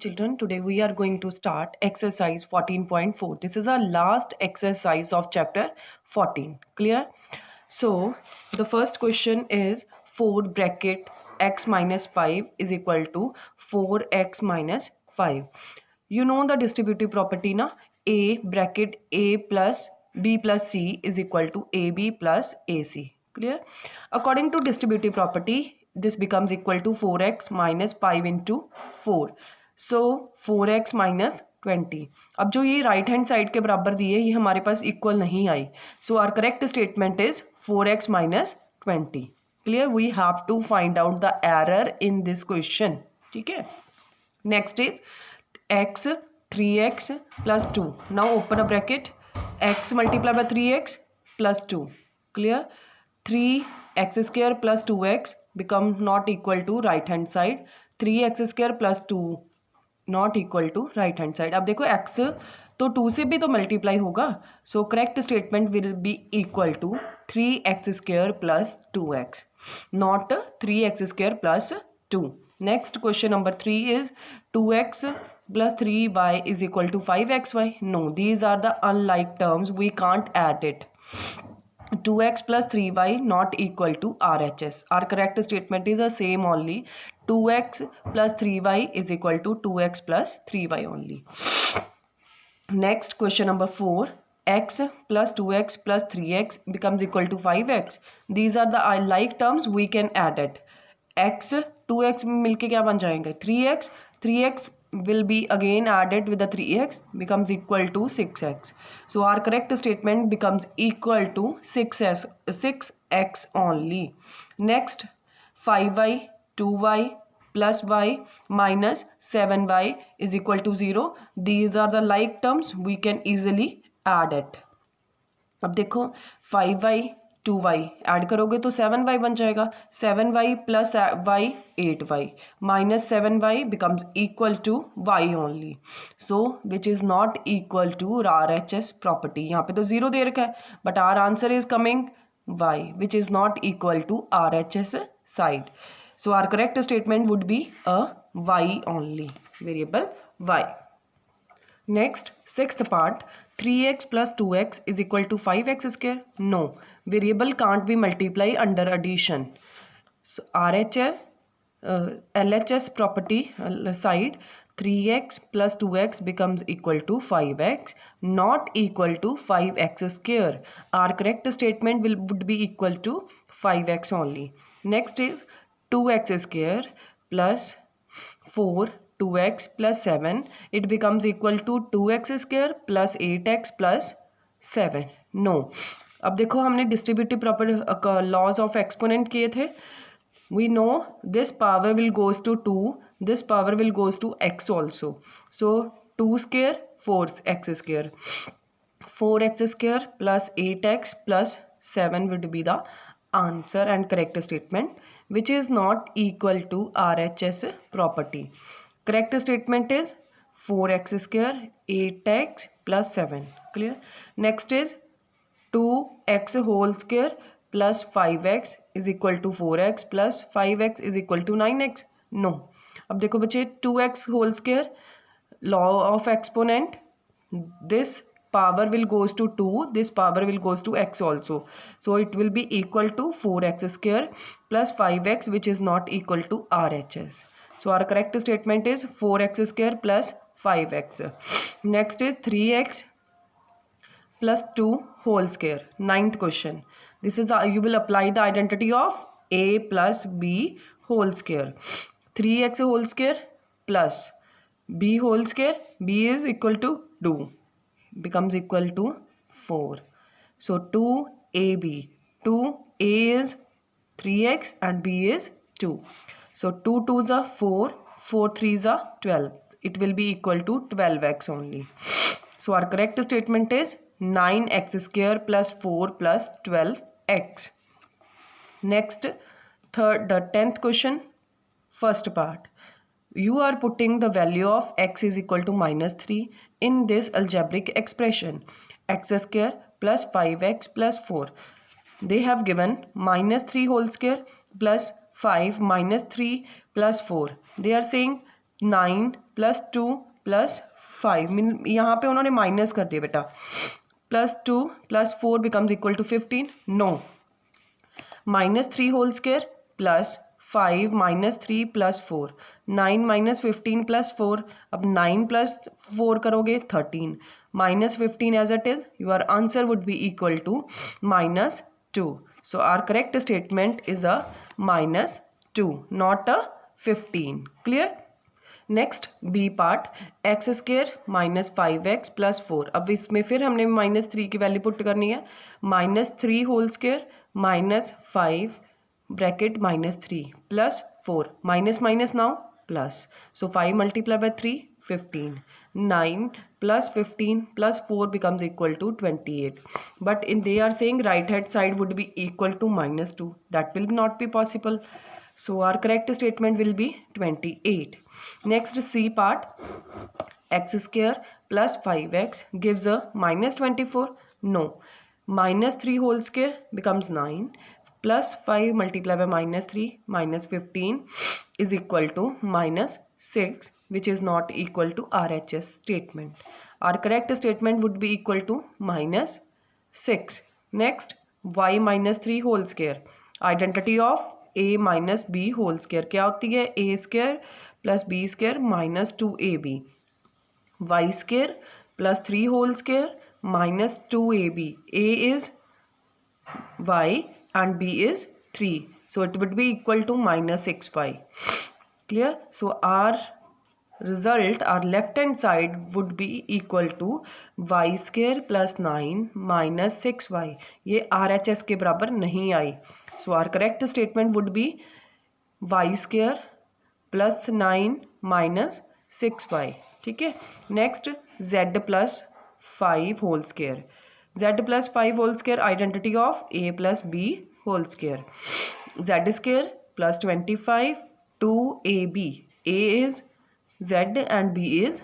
Children, today we are going to start exercise 14.4. This is our last exercise of chapter 14. Clear? So, the first question is 4 bracket x minus 5 is equal to 4x minus 5. You know the distributive property na? A bracket A plus B plus C is equal to AB plus AC. Clear? According to distributive property, this becomes equal to 4x minus 5 into 4. So 4x minus 20. अब जो ये right hand side के बराबर दिए ये हमारे पास equal नहीं आई. So are correct statement is 4x minus 20. Clear? We have to find out the error in this question. ठीक है. Next is x 3x plus 2. Now open a bracket. x multiplied by 3x plus 2. Clear? 3x square plus 2x become not equal to right hand side. 3x square plus 2 not equal to right hand side. अब देखो x तो 2 से भी तो multiply होगा. So correct statement will be equal to 3x square plus 2x, not 3x square plus 2. Next question number 3 is 2x plus 3y is equal to 5xy. No, these are the unlike terms. We can't add it. 2x plus 3y not equal to RHS. Our correct statement is the same only. 2x plus 3y is equal to 2x plus 3y only. Next question number 4. X plus 2x plus 3x becomes equal to 5x. These are the like terms. We can add it. X 2x मिलके क्या बन जाएंगे 3x. 3x will be again added with the 3x becomes equal to 6x. So our correct statement becomes equal to 6x only. Next 5y 2y plus y minus 7y is equal to 0. These are the like terms. We can easily add it. अब देखो 5y 2y add करोगे तो 7y बन जाएगा. 7y plus y 8y minus 7y becomes equal to y only. So which is not equal to RHS property. यहाँ पे तो 0 दे रखा है but our answer is coming y which is not equal to RHS side. So are correct statement would be a y only, variable y. Next, sixth part, 3x plus 2x is equal to 5x square. No, variable can't be multiplied under addition. So RHS, LHS property side, 3x plus 2x becomes equal to 5x, not equal to 5x square. Our correct statement would be equal to 5x only. Next is 2x square plus 4 2x plus 7 it becomes equal to 2x square plus 8x plus 7. No. अब देखो हमने distributive property laws of exponent किए थे. we know this power will goes to 2, this power will goes to x also. So 2 square 4x square, 4x square plus 8x plus 7 would be the answer and correct statement, which is not equal to RHS property. Correct statement is 4x square 8x plus 7. Clear? Next is 2x whole square plus 5x is equal to 4x plus 5x is equal to 9x. No. अब देखो बच्चे 2x whole square law of exponent, this power will goes to 2, this power will goes to x also. So it will be equal to 4x square plus 5x which is not equal to RHS. So our correct statement is 4x square plus 5x. Next is 3x plus 2 whole square. Ninth question. This is you will apply the identity of a plus b whole square. 3x whole square plus b whole square. b is equal to 2 becomes equal to 4. So 2ab. 2a is 3x and b is 2. So 2 2s are 4, 4 3s are 12. It will be equal to 12x only. So our correct statement is 9x square plus 4 plus 12x. Next, the 10th question, first part. You are putting the value of x is equal to minus 3 in this algebraic expression. X square plus 5x plus 4. They have given minus 3 whole square plus 5 minus 3 plus 4. They are saying 9 + 2 + 5, यहाँ पे उन्होंने minus कर दिया बेटा, +2 + 4 becomes equal to 15, no, -3 whole square +5 -3 + 4, 9 - 15 + 4, अब 9 + 4 करोगे 13, -15 as it is, your answer would be equal to -2. So our correct statement is a -2, not a 15. Clear? Next B part, x² - 5x + 4, अब इसमें फिर हमने -3 की वैल्यू पुट करनी है, -3 whole square -5 bracket -3 + 4, minus minus now plus, so 5 × 3 15, 9 + 15 + 4 becomes equal to 28, but in they are saying right hand side would be equal to -2, that will not be possible. So our correct statement will be 28. Next C part, x² + 5x gives a -24. No, -3 whole square becomes 9 + 5 multiplied by -3 -15 is equal to -6, which is not equal to RHS statement. Our correct statement would be equal to -6. Next, y - 3 whole square. Identity of a - b whole square क्या होती है, a² + b² - 2ab, y² + 3 whole square - 2ab, a is y and b is 3, so it would be equal to -6y. Clear? So our result, our left hand side would be equal to y² + 9 - 6y, ये RHS के बराबर नहीं आई. So our correct statement would be y² + 9 - 6y. ठीक है. Next z + 5 whole square, z + 5 whole square, identity of a + b whole square, z² + 25 2ab, a is z and b is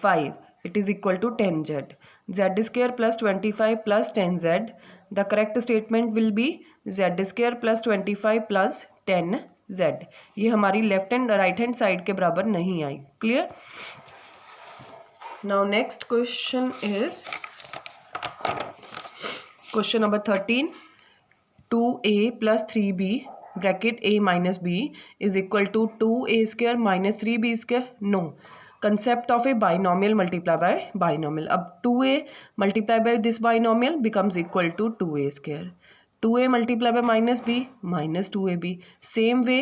5, it is equal to 10z, z² + 25 + 10z, the correct statement will be z² + 25 + 10z. ये हमारी left and right hand side के बराबर नहीं आई. Clear? Now next question is question number 13. 2a + 3b bracket a - b is equal to 2a² - 3b². No, concept of a binomial multiplied by binomial. अब 2a multiplied by this binomial becomes equal to 2a². 2a multiplied by -b -2ab. Same way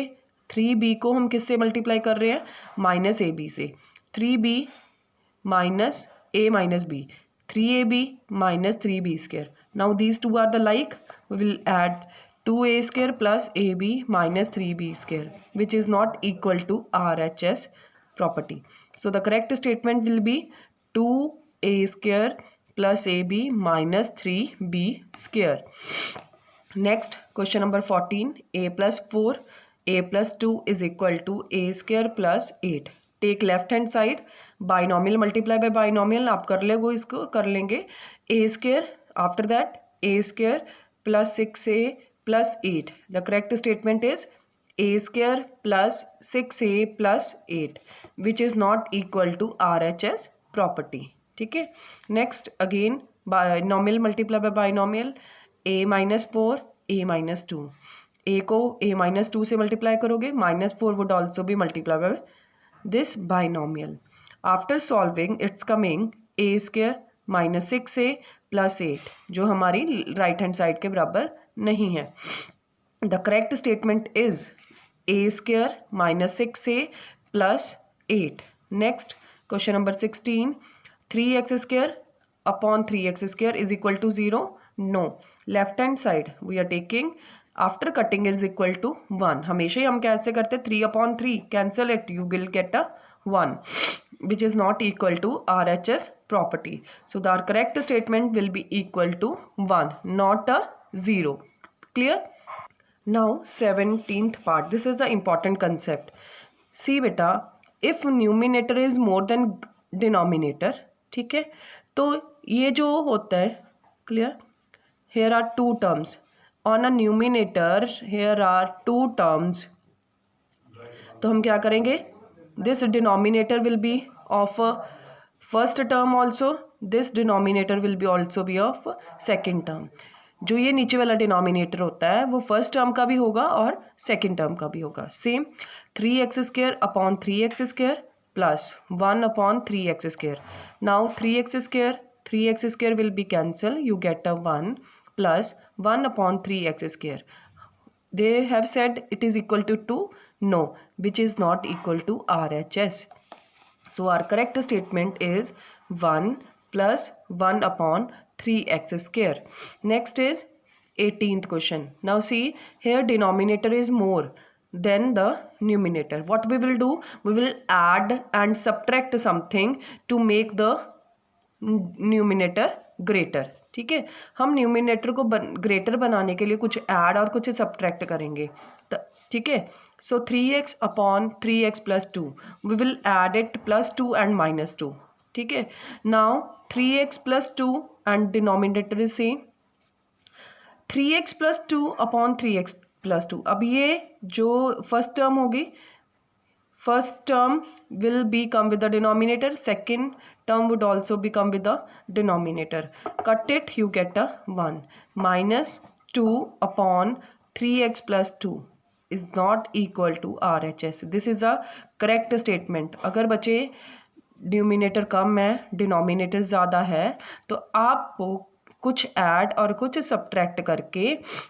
3b को हम किससे multiply कर रहे हैं, -ab से. 3b minus a minus b, 3ab - 3b². Now these two are the like. We will add 2a² + ab - 3b², which is not equal to RHS property. So the correct statement will be 2a² + ab - 3b². Next, question number 14. a + 4 a + 2 is equal to a² + 8. Take left hand side, binomial multiply by binomial आप कर लेंगे, इसको कर लेंगे. a², after that a² + 6a + 8. The correct statement is a² + 6a + 8, which is not equal to RHS property. ठीक है. Next again binomial multiply by binomial, a - 4 a - 2. a को a - 2 से मल्टीप्लाई करोगे, -4 वुड ऑल्सो भी multiply by this binomial. After solving, it's coming a² - 6a + 8, जो हमारी right hand side के बराबर नहीं है. The correct statement is a² - 6a + 8. Next question number 16. 3x² upon 3x² is equal to 0. No. Left hand side we are taking after cutting is equal to 1. हमेशा ही हम कैसे करते हैं, 3/3 cancel it, you will get a 1, which is not equal to RHS property. So the correct statement will be equal to 1, not a 0. Clear? Now 17th part. This is the important concept. See beta, if numerator is more than denominator, ठीक है, तो ये जो होता है, clear? Here are two terms. On a numerator here are two terms. तो हम क्या करेंगे, this denominator will be of first term also, this denominator will be also be of second term. जो ये नीचे वाला डिनोमिनेटर होता है वो फर्स्ट टर्म का भी होगा और सेकंड टर्म का भी होगा. Same 3x² upon 3x² plus 1 upon 3x². Now 3x² will be cancel, you get a 1 plus 1 upon 3x². They have said it is equal to 2. No, which is not equal to RHS. So our correct statement is 1 plus 1 upon 3x². Next is 18th question. Now see, here denominator is more than the numerator. What we will do? We will add and subtract something to make the numerator greater. ठीक है, हम numerator को greater बनाने के लिए कुछ add और कुछ सब्ट्रैक्ट करेंगे. ठीक है, so 3x upon 3x plus 2 we will add it plus 2 and minus 2. ठीक है, now 3x plus 2 and denominator is same. 3x plus 2 upon 3x plus 2. अब ये जो फर्स्ट टर्म होगी, first term will be come with the denominator, second term would also become with the denominator. Cut it, you get a 1 minus 2 upon 3x plus 2 is not equal to RHS. This is a correct statement. अगर बच्चे denominator कम है denominator ज़्यादा है तो आपको कुछ add और कुछ सब्ट्रैक्ट करके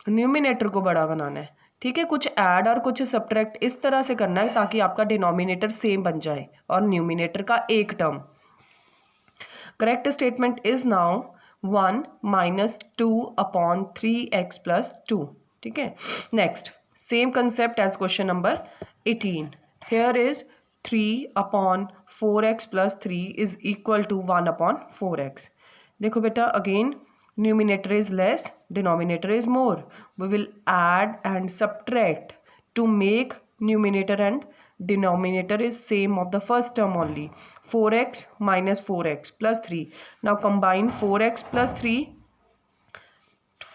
न्यूमिनेटर को बड़ा बनाना है. ठीक है, कुछ ऐड और कुछ सब्ट्रैक्ट इस तरह से करना है ताकि आपका डिनोमिनेटर सेम बन जाए और न्यूमिनेटर का एक term. Correct statement is now 1 minus 2 upon 3x plus 2. ठीक है, next same concept as question number 18. Here is 3 upon 4x plus 3 is equal to 1 upon 4x. देखो बेटा, again numerator is less, denominator is more. We will add and subtract to make numerator and denominator is same of the first term only. 4x minus 4x plus 3. Now combine 4x plus 3.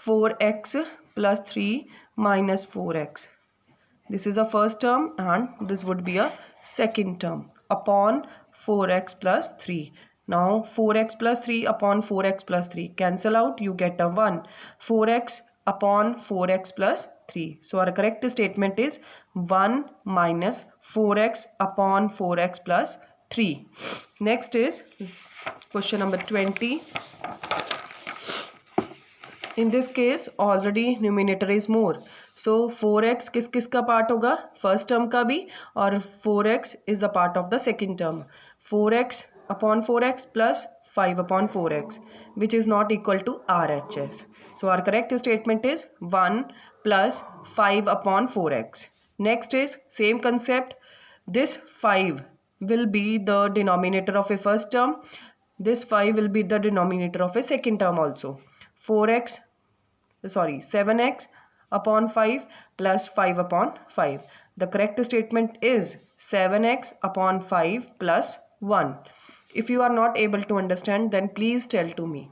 4x plus 3 minus 4x. This is a first term and this would be a second term upon 4x plus 3. Now 4x plus 3 upon 4x plus 3 cancel out, you get a 1. 4x upon 4x plus 3. So our correct statement is 1 minus 4x upon 4x plus 3. Next is question number 20. In this case already numerator is more. So 4x किस किस का part होगा? First term का भी, और 4x is the part of the second term. 4x upon 4x plus 5 upon 4x, which is not equal to RHS. So our correct statement is 1 plus 5 upon 4x. Next is same concept. This 5 will be the denominator of a first term. This 5 will be the denominator of a second term also. 7x upon 5 plus 5 upon 5. The correct statement is 7x upon 5 plus 1. If you are not able to understand, then please tell to me.